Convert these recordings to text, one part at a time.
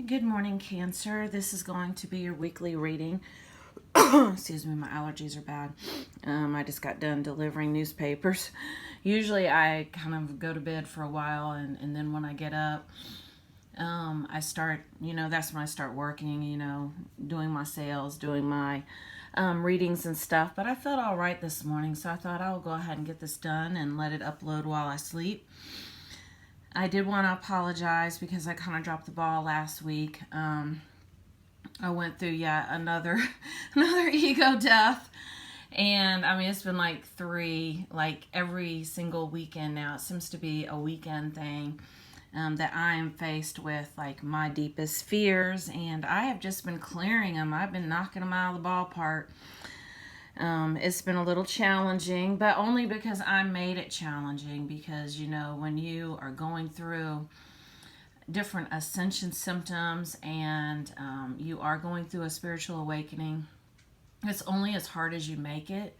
Good morning, Cancer. This is going to be your weekly reading. Excuse me, my allergies are bad. I just got done delivering newspapers. Usually I kind of go to bed for a while, and then when I get up, I start, that's when I start working, doing my sales, doing my readings and stuff. But I felt all right this morning, so I thought I'll go ahead and get this done and let it upload while I sleep. I did want to apologize because I kind of dropped the ball last week. I went through yet another ego death, and I mean it's been like three, like every single weekend now. It seems to be a weekend thing that I am faced with, like my deepest fears, and I have just been clearing them. I've been knocking them out of the ballpark. It's been a little challenging, but only because I made it challenging. Because when you are going through different ascension symptoms and you are going through a spiritual awakening, it's only as hard as you make it.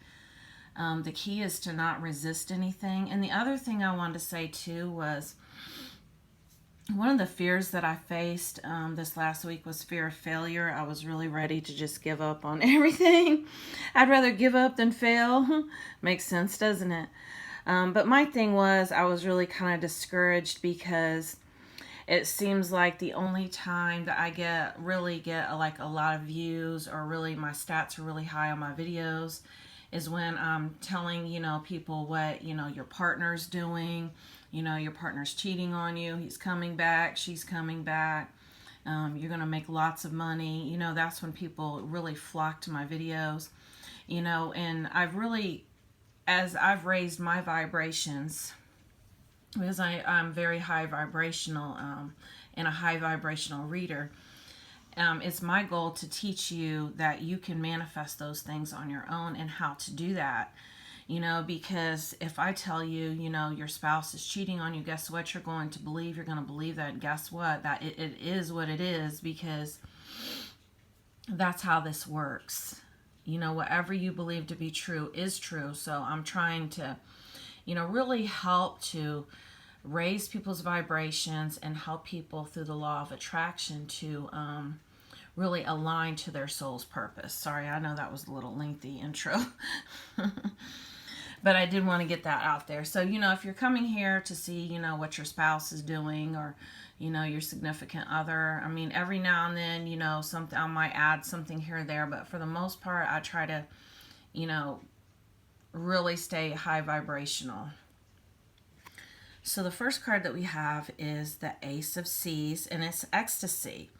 The key is to not resist anything. And the other thing I wanted to say too was one of the fears that I faced this last week was fear of failure. I was really ready to just give up on everything. I'd rather give up than fail. Makes sense, doesn't it? But my thing was I was really kind of discouraged because it seems like the only time that I really get like a lot of views, or really my stats are really high on my videos, is when I'm telling, people what, your partner's doing. Your partner's cheating on you. He's coming back. She's coming back. You're going to make lots of money. That's when people really flock to my videos. And I've really, as I've raised my vibrations, because I'm very high vibrational and a high vibrational reader, it's my goal to teach you that you can manifest those things on your own and how to do that. Because if I tell you, your spouse is cheating on you, guess what you're going to believe? You're going to believe that. Guess what? That it is what it is, because that's how this works. Whatever you believe to be true is true. So I'm trying to, really help to raise people's vibrations and help people through the law of attraction to really align to their soul's purpose. Sorry, I know that was a little lengthy intro. But I did want to get that out there. So, if you're coming here to see, what your spouse is doing, or, your significant other, I mean, every now and then, something, I might add something here or there, but for the most part, I try to, really stay high vibrational. So the first card that we have is the Ace of Seas, and it's ecstasy.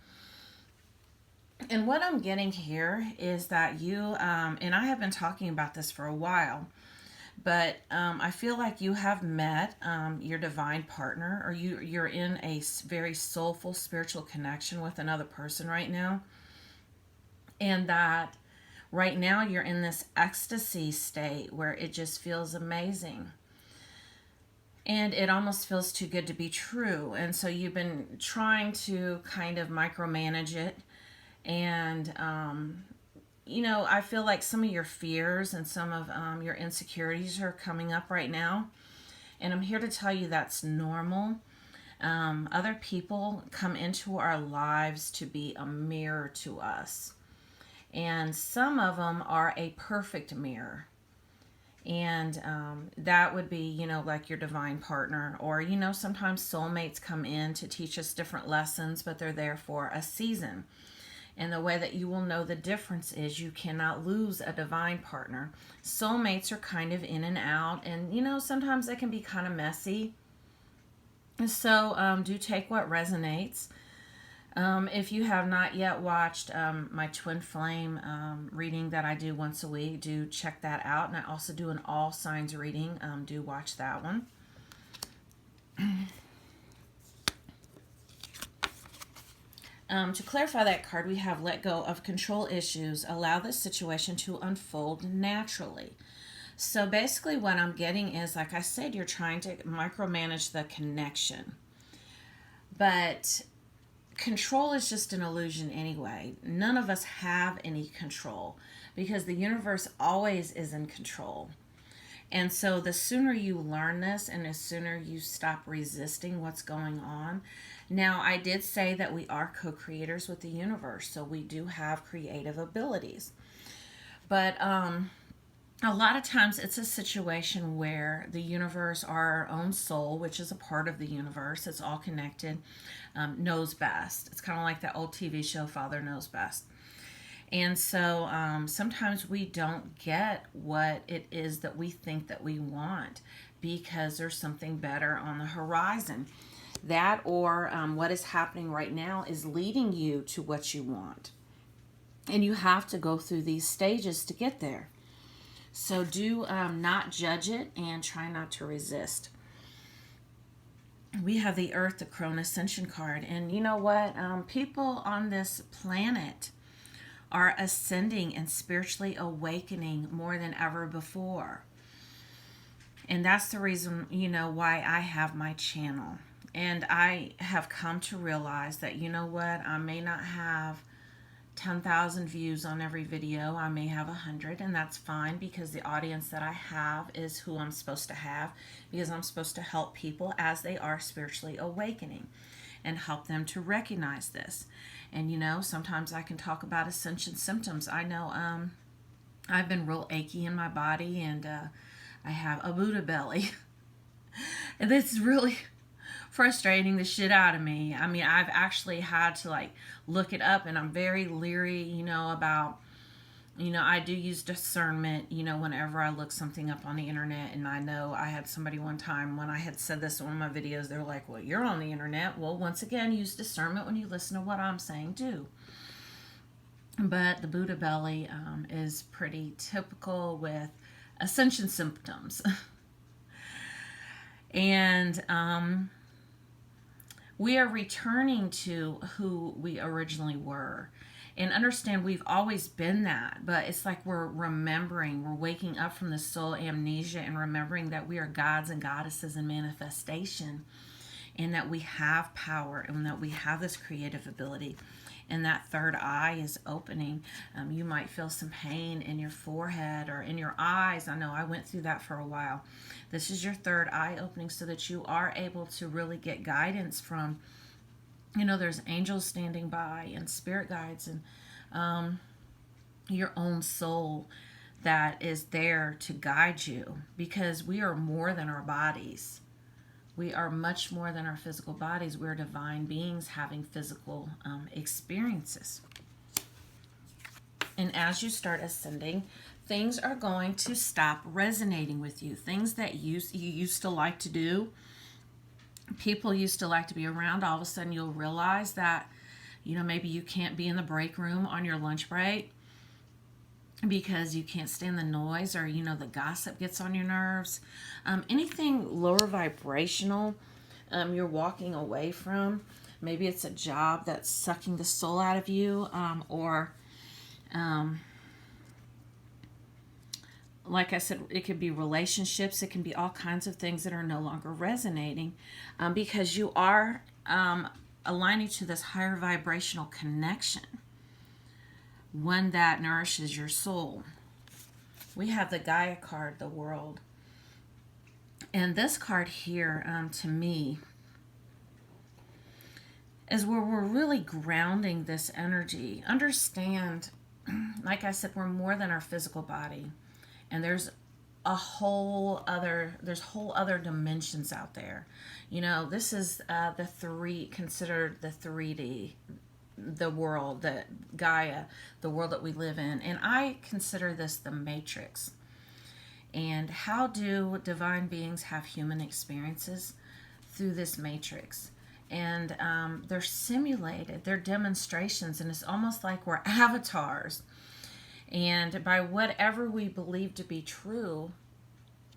And what I'm getting here is that you, and I have been talking about this for a while, but I feel like you have met your divine partner, or you're in a very soulful spiritual connection with another person right now. And that right now you're in this ecstasy state where it just feels amazing. And it almost feels too good to be true. And so you've been trying to kind of micromanage it. And I feel like some of your fears and some of your insecurities are coming up right now. And I'm here to tell you that's normal. Other people come into our lives to be a mirror to us. And some of them are a perfect mirror. And that would be, like your divine partner. Or, sometimes soulmates come in to teach us different lessons, but they're there for a season. And the way that you will know the difference is you cannot lose a divine partner. Soulmates are kind of in and out, and sometimes they can be kind of messy. So do take what resonates. If you have not yet watched my Twin Flame reading that I do once a week, do check that out. And I also do an all signs reading. Do watch that one. To clarify that card, we have let go of control issues. Allow this situation to unfold naturally. So basically what I'm getting is, like I said, you're trying to micromanage the connection. But control is just an illusion anyway. None of us have any control because the universe always is in control. And so the sooner you learn this and the sooner you stop resisting what's going on. Now, I did say that we are co-creators with the universe, so we do have creative abilities. But a lot of times it's a situation where the universe, our own soul, which is a part of the universe, it's all connected, knows best. It's kind of like that old TV show, Father Knows Best. And so sometimes we don't get what it is that we think that we want because there's something better on the horizon. That or what is happening right now is leading you to what you want. And you have to go through these stages to get there. So do not judge it and try not to resist. We have the Earth, the Crone Ascension card. And you know what? People on this planet are ascending and spiritually awakening more than ever before. And that's the reason, why I have my channel. And I have come to realize that, you know what, I may not have 10,000 views on every video. I may have 100, and that's fine because the audience that I have is who I'm supposed to have, because I'm supposed to help people as they are spiritually awakening and help them to recognize this. And sometimes I can talk about ascension symptoms. I know I've been real achy in my body, and I have a Buddha belly. And this is really frustrating the shit out of me. I mean, I've actually had to look it up, and I'm very leery, about, I do use discernment, whenever I look something up on the internet. And I know I had somebody one time when I had said this in one of my videos, they're like, well, you're on the internet. Well, once again, use discernment when you listen to what I'm saying too. But the Buddha belly is pretty typical with ascension symptoms. And we are returning to who we originally were. And understand we've always been that, but it's like we're remembering, we're waking up from the soul amnesia and remembering that we are gods and goddesses in manifestation, and that we have power, and that we have this creative ability. And that third eye is opening. You might feel some pain in your forehead or in your eyes. I know I went through that for a while. This is your third eye opening so that you are able to really get guidance from, there's angels standing by and spirit guides and your own soul that is there to guide you, because we are more than our bodies. We are much more than our physical bodies. We're divine beings having physical experiences. And as you start ascending, things are going to stop resonating with you. Things that you used to like to do, people used to like to be around, all of a sudden you'll realize that, maybe you can't be in the break room on your lunch break because you can't stand the noise, or the gossip gets on your nerves. Anything lower vibrational you're walking away from. Maybe it's a job that's sucking the soul out of you, or like I said, it could be relationships. It can be all kinds of things that are no longer resonating because you are aligning to this higher vibrational connection, one that nourishes your soul. We have the Gaia card, the world. And this card here, to me, is where we're really grounding this energy. Understand, like I said, we're more than our physical body. And there's whole other dimensions out there. This is considered the 3D, the world, the Gaia, the world that we live in. And I consider this the Matrix. And how do divine beings have human experiences? Through this Matrix. And they're simulated, they're demonstrations, and it's almost like we're avatars. And by whatever we believe to be true,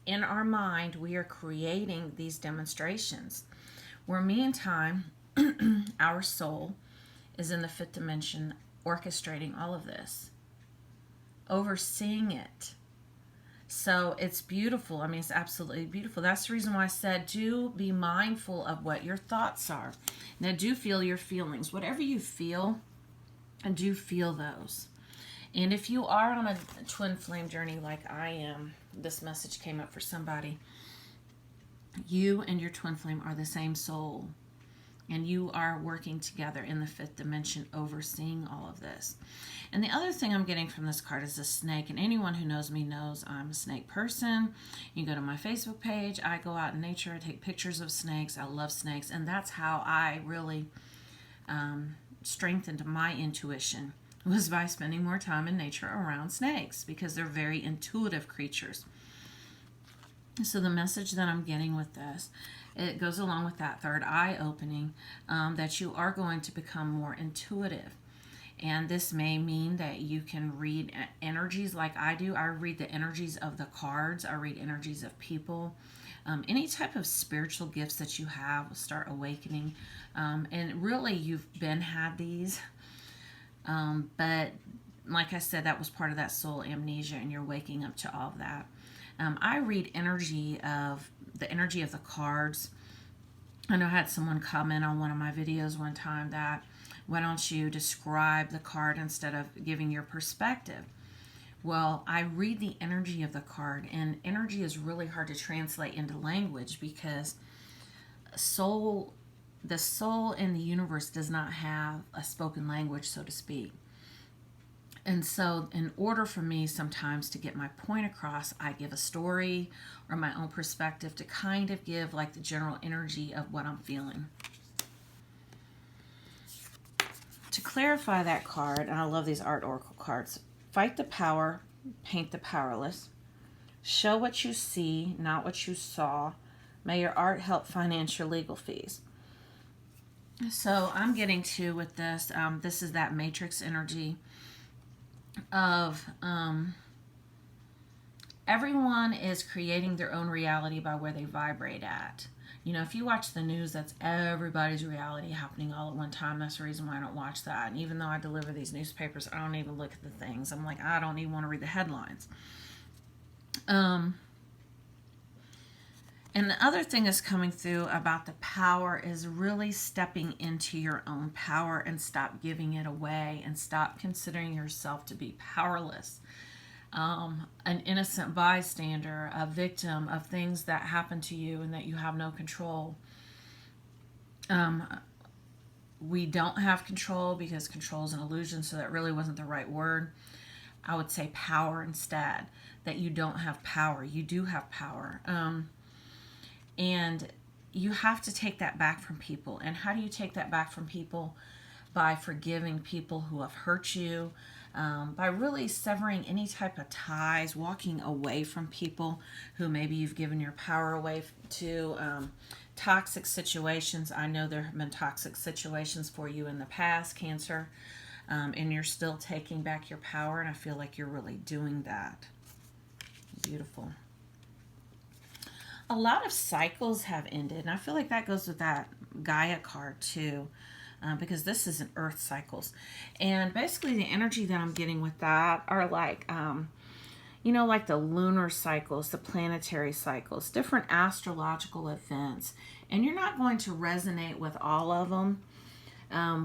in our mind, we are creating these demonstrations. Where meantime, our soul is in the fifth dimension, orchestrating all of this, overseeing it. So it's beautiful. I mean, it's absolutely beautiful. That's the reason why I said, do be mindful of what your thoughts are. Now, do feel your feelings. Whatever you feel, and do feel those. And if you are on a twin flame journey like I am, this message came up for somebody. You and your twin flame are the same soul, and you are working together in the fifth dimension, overseeing all of this. And the other thing I'm getting from this card is a snake. And anyone who knows me knows I'm a snake person. You go to my Facebook page. I go out in nature. I take pictures of snakes. I love snakes. And that's how I really strengthened my intuition, was by spending more time in nature around snakes, because they're very intuitive creatures. So the message that I'm getting with this, it goes along with that third eye opening, that you are going to become more intuitive. And this may mean that you can read energies like I do. I read the energies of the cards. I read energies of people. Any type of spiritual gifts that you have will start awakening. And really, you've had these. But like I said, that was part of that soul amnesia, and you're waking up to all of that. I read the energy of the cards. I know I had someone comment on one of my videos one time that, why don't you describe the card instead of giving your perspective? Well, I read the energy of the card, and energy is really hard to translate into language, because the soul in the universe does not have a spoken language, so to speak. And so in order for me sometimes to get my point across, I give a story or my own perspective to kind of give like the general energy of what I'm feeling. To clarify that card, and I love these art oracle cards, fight the power, paint the powerless. Show what you see, not what you saw. May your art help finance your legal fees. So I'm getting to with this, this is that matrix energy of everyone is creating their own reality by where they vibrate at. You know, if you watch the news, that's everybody's reality happening all at one time. That's the reason why I don't watch that. And even though I deliver these newspapers, I don't even look at the things. I'm like, I don't even want to read the headlines. And the other thing that's coming through about the power is really stepping into your own power and stop giving it away, and stop considering yourself to be powerless. An innocent bystander, a victim of things that happen to you and that you have no control. We don't have control, because control is an illusion, so that really wasn't the right word. I would say power instead, that you don't have power. You do have power. And you have to take that back from people. And how do you take that back from people? By forgiving people who have hurt you, by really severing any type of ties, walking away from people who maybe you've given your power away to, toxic situations. I know there have been toxic situations for you in the past, Cancer, and you're still taking back your power, and I feel like you're really doing that. Beautiful. A lot of cycles have ended, and I feel like that goes with that Gaia card too, because this is an earth cycles. And basically the energy that I'm getting with that are like, you know, like the lunar cycles, the planetary cycles, different astrological events. And you're not going to resonate with all of them,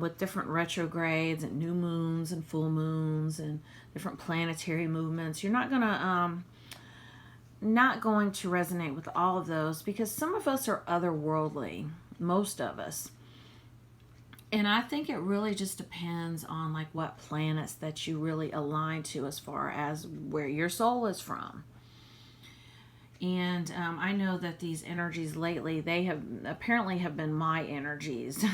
with different retrogrades and new moons and full moons and different planetary movements. You're not going to resonate with all of those, because some of us are otherworldly, most of us. And I think it really just depends on like what planets that you really align to as far as where your soul is from. And I know that these energies lately, they have apparently have been my energies.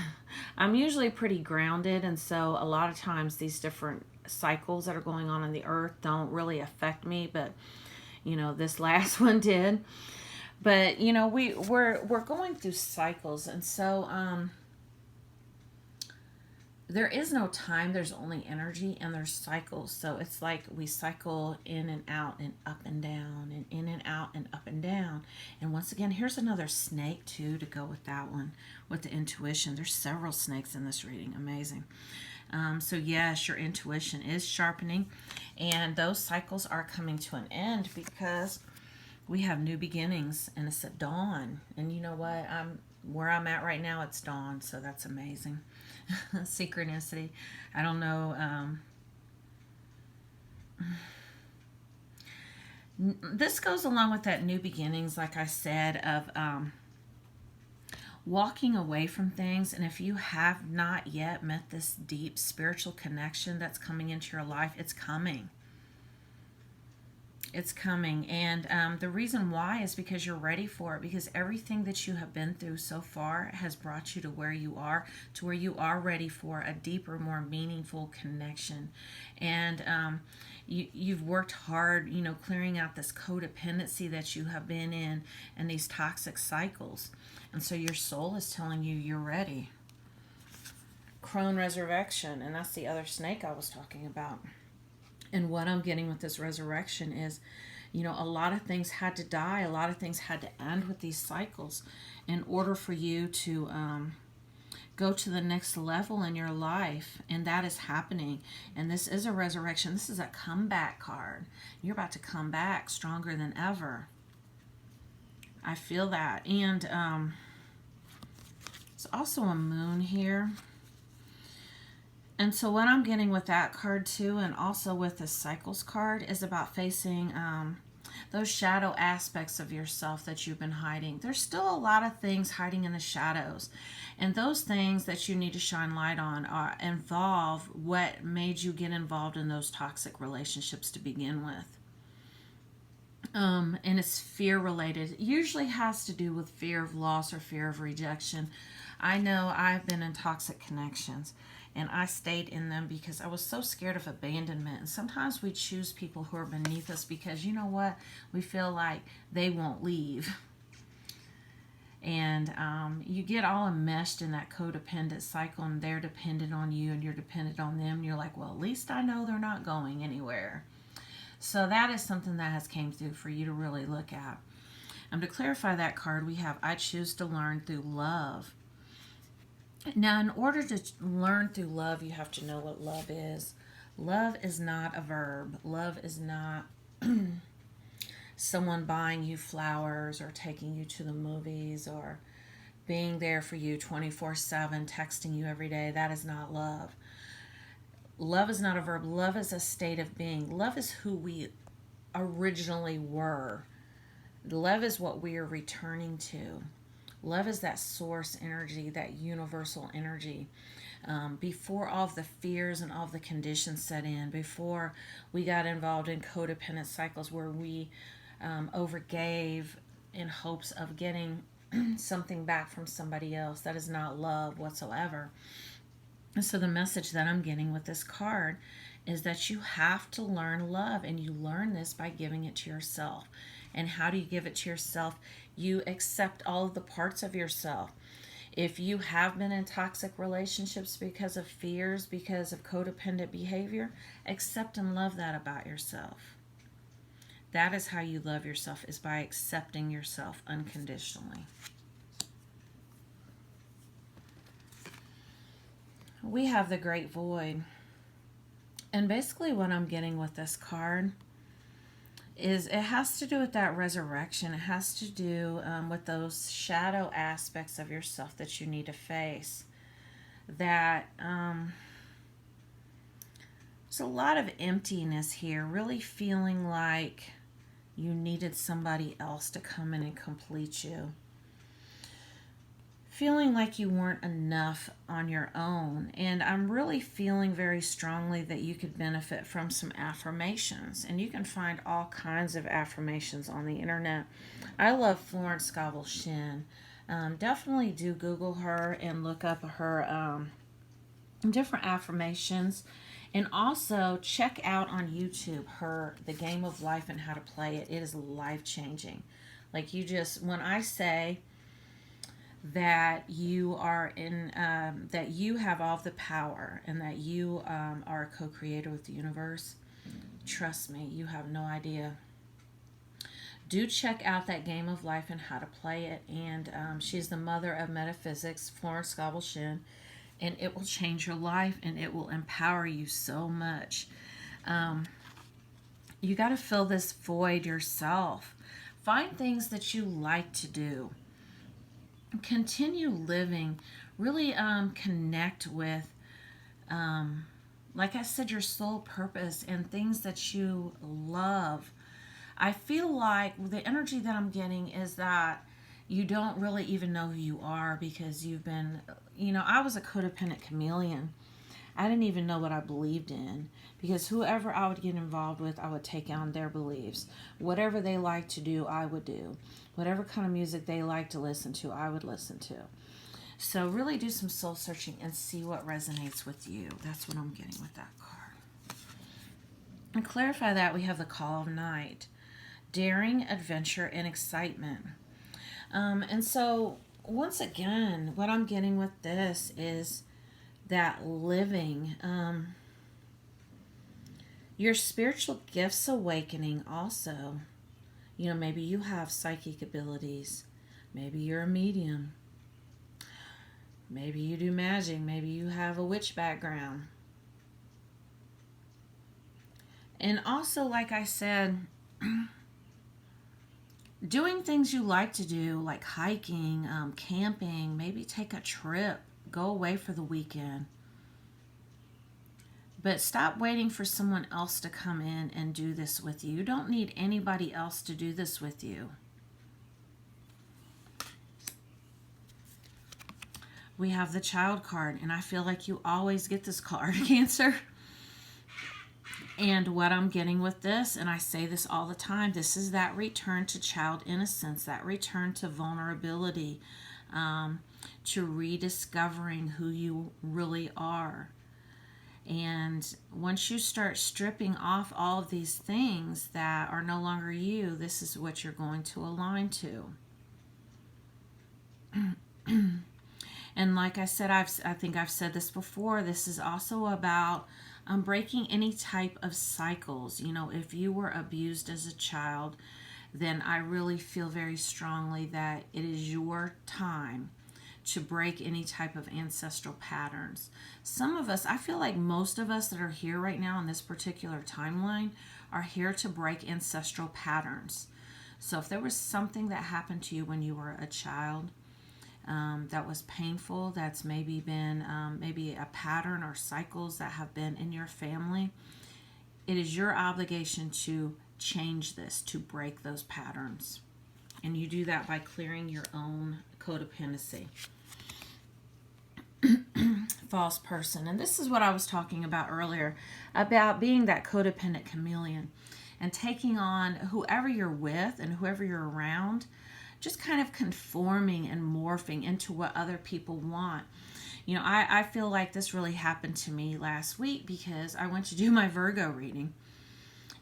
I'm usually pretty grounded, and so a lot of times these different cycles that are going on in the earth don't really affect me, but you know, this last one did. But you know, we're going through cycles, and so there is no time, there's only energy, and there's cycles. So it's like we cycle in and out and up and down and in and out and up and down. And once again, here's another snake too to go with that one, with the intuition. There's several snakes in this reading. Amazing. So yes, your intuition is sharpening, and those cycles are coming to an end, because we have new beginnings, and it's at dawn. And you know what? Where I'm at right now, it's dawn, so that's amazing. Synchronicity. I don't know. This goes along with that new beginnings, like I said, of walking away from things. And if you have not yet met this deep spiritual connection that's coming into your life, it's coming. It's coming. And the reason why is because you're ready for it, because everything that you have been through so far has brought you to where you are, to where you are ready for a deeper, more meaningful connection. And you've worked hard, clearing out this codependency that you have been in and these toxic cycles. And so your soul is telling you you're ready. Crone resurrection, and that's the other snake I was talking about. And what I'm getting with this resurrection is, a lot of things had to die, a lot of things had to end with these cycles in order for you to go to the next level in your life. And that is happening. And this is a resurrection. This is a comeback card. You're about to come back stronger than ever. I feel that. And it's also a moon here. And so what I'm getting with that card too, and also with the cycles card, is about facing those shadow aspects of yourself that you've been hiding. There's still a lot of things hiding in the shadows. And those things that you need to shine light on involve what made you get involved in those toxic relationships to begin with. And it's fear related. It usually has to do with fear of loss or fear of rejection. I know I've been in toxic connections, and I stayed in them because I was so scared of abandonment. And sometimes we choose people who are beneath us because, you know what, we feel like they won't leave. And you get all enmeshed in that codependent cycle, and they're dependent on you and you're dependent on them. And you're like, well, at least I know they're not going anywhere. So that is something that has came through for you to really look at. To clarify that card, we have I choose to learn through love. Now, in order to learn through love, you have to know what love is. Love is not a verb. Love is not someone buying you flowers or taking you to the movies or being there for you 24/7, texting you every day. That is not love. Love is not a verb. Love is a state of being. Love is who we originally were. Love is what we are returning to. Love is that source energy, that universal energy. Before all of the fears and all of the conditions set in, before we got involved in codependent cycles where we overgave in hopes of getting something back from somebody else, that is not love whatsoever. And so the message that I'm getting with this card is that you have to learn love, and you learn this by giving it to yourself. And how do you give it to yourself? You accept all of the parts of yourself. If you have been in toxic relationships because of fears, because of codependent behavior, accept and love that about yourself. That is how you love yourself, is by accepting yourself unconditionally. We have the Great Void. And basically what I'm getting with this card is it has to do with that resurrection. It has to do with those shadow aspects of yourself that you need to face. That there's a lot of emptiness here, really feeling like you needed somebody else to come in and complete you. Feeling like you weren't enough on your own. And I'm really feeling very strongly that you could benefit from some affirmations. And you can find all kinds of affirmations on the internet. I love Florence Scovel Shinn. Definitely do Google her and look up her different affirmations. And also check out on YouTube The Game of Life and How to Play It. It is life-changing. Like when I say that you are that you have all the power and that you are a co-creator with the universe, trust me, you have no idea. Do check out That Game of Life and How to Play It. And she's the mother of metaphysics, Florence Scovel Shinn, and it will change your life and it will empower you so much. You got to fill this void yourself. Find things that you like to do. Continue living. Really connect with, like I said, your soul purpose and things that you love. I feel like the energy that I'm getting is that you don't really even know who you are because you've been, I was a codependent chameleon. I didn't even know what I believed in because whoever I would get involved with, I would take on their beliefs. Whatever they like to do, I would do. Whatever kind of music they like to listen to, I would listen to. So really do some soul searching and see what resonates with you. That's what I'm getting with that card. And clarify that, we have the call of night. Daring, adventure, and excitement. And so, once again, what I'm getting with this is that living, your spiritual gifts awakening also. Maybe you have psychic abilities. Maybe you're a medium. Maybe you do magic. Maybe you have a witch background. And also, like I said, doing things you like to do, like hiking, camping, maybe take a trip, go away for the weekend. But stop waiting for someone else to come in and do this with you. You don't need anybody else to do this with you. We have the child card, and I feel like you always get this card, Cancer. And what I'm getting with this, and I say this all the time, this is that return to child innocence, that return to vulnerability, to rediscovering who you really are. And once you start stripping off all of these things that are no longer you, this is what you're going to align to. And like I said, I think I've said this before, this is also about breaking any type of cycles. If you were abused as a child, then I really feel very strongly that it is your time to break any type of ancestral patterns. Some of us, I feel like most of us that are here right now in this particular timeline are here to break ancestral patterns. So if there was something that happened to you when you were a child, that was painful, that's maybe been maybe a pattern or cycles that have been in your family, it is your obligation to change this, to break those patterns. And you do that by clearing your own codependency. False person. And this is what I was talking about earlier, about being that codependent chameleon and taking on whoever you're with and whoever you're around, just kind of conforming and morphing into what other people want. I feel like this really happened to me last week because I went to do my Virgo reading.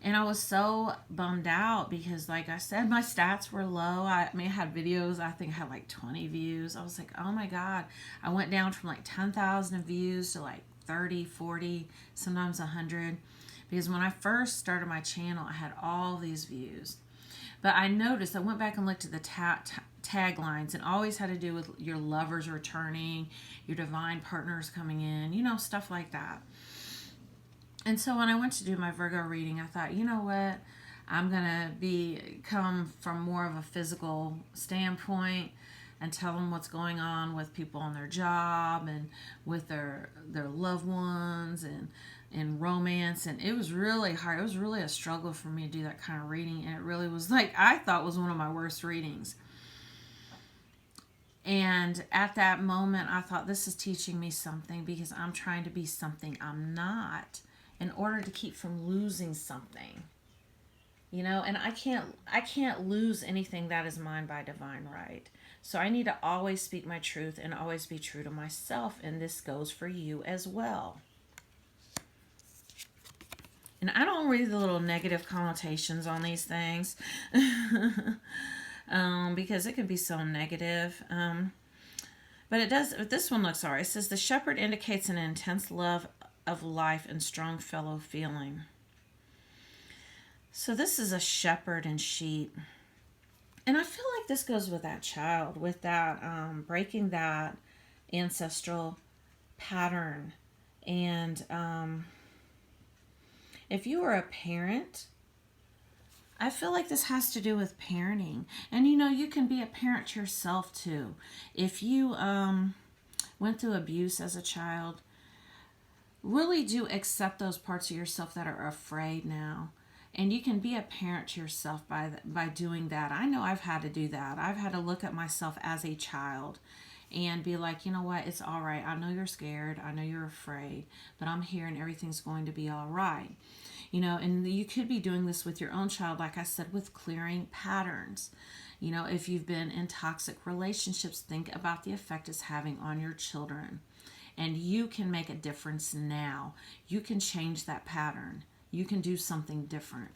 And I was so bummed out because, like I said, my stats were low. I had videos, I think I had like 20 views. I was like, oh my God. I went down from like 10,000 views to like 30, 40, sometimes 100. Because when I first started my channel, I had all these views. But I noticed, I went back and looked at the taglines, and always had to do with your lovers returning, your divine partners coming in, stuff like that. And so when I went to do my Virgo reading, I thought, you know what? I'm going to come from more of a physical standpoint and tell them what's going on with people on their job and with their loved ones and in romance. And it was really hard. It was really a struggle for me to do that kind of reading. And it really was I thought was one of my worst readings. And at that moment, I thought, this is teaching me something because I'm trying to be something I'm not, in order to keep from losing something, and I can't lose anything that is mine by divine right. So I need to always speak my truth and always be true to myself. And this goes for you as well. And I don't read the little negative connotations on these things because it can be so negative. But it does. This one looks alright. It says the shepherd indicates an intense love of life and strong fellow feeling. So this is a shepherd and sheep. And I feel like this goes with that child, with that breaking that ancestral pattern. And if you are a parent, I feel like this has to do with parenting. And you can be a parent yourself too. If you went through abuse as a child, really do accept those parts of yourself that are afraid now And you can be a parent to yourself by doing that. I know I've had to do that. I've had to look at myself as a child and be like, you know what, it's all right. I know you're scared. I know you're afraid, but I'm here and everything's going to be all right. And you could be doing this with your own child, like I said, with clearing patterns. If you've been in toxic relationships, think about the effect it's having on your children. And you can make a difference now. You can change that pattern. You can do something different.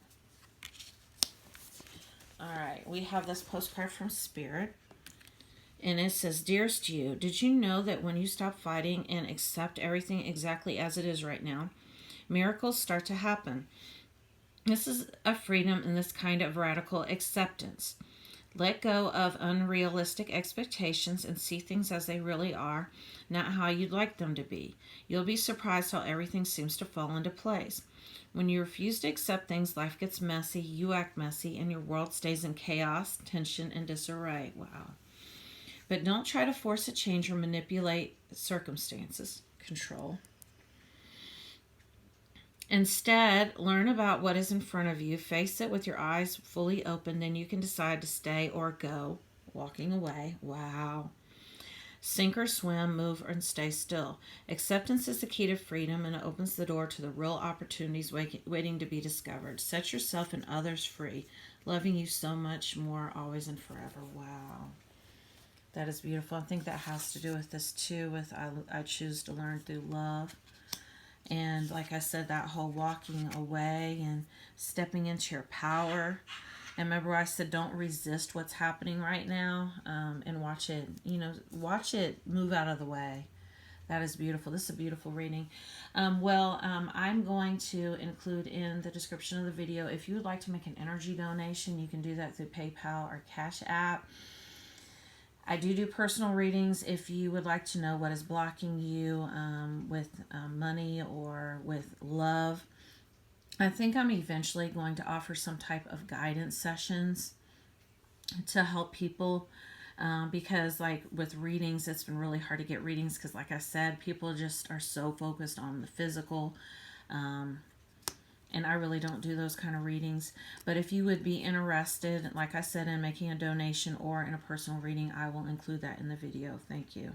All right, we have this postcard from Spirit. And it says, Dearest you, did you know that when you stop fighting and accept everything exactly as it is right now, miracles start to happen? This is a freedom in this kind of radical acceptance. Let go of unrealistic expectations and see things as they really are, not how you'd like them to be. You'll be surprised how everything seems to fall into place. When you refuse to accept things, life gets messy, you act messy, and your world stays in chaos, tension, and disarray. Wow. But don't try to force a change or manipulate circumstances. Control. Instead, learn about what is in front of you. Face it with your eyes fully open. Then you can decide to stay or go. Walking away. Wow. Sink or swim, move and stay still. Acceptance is the key to freedom, and it opens the door to the real opportunities waiting to be discovered. Set yourself and others free. Loving you so much more, always and forever. Wow. That is beautiful. I think that has to do with this too, with I choose to learn through love. And like I said, that whole walking away and stepping into your power. And remember I said don't resist what's happening right now, and watch it move out of the way. That is beautiful. This is a beautiful reading. I'm going to include in the description of the video, if you would like to make an energy donation, you can do that through PayPal or Cash App. I do personal readings if you would like to know what is blocking you with money or with love. I think I'm eventually going to offer some type of guidance sessions to help people because like with readings, it's been really hard to get readings because like I said, people just are so focused on the physical. And I really don't do those kind of readings. But if you would be interested, like I said, in making a donation or in a personal reading, I will include that in the video. Thank you.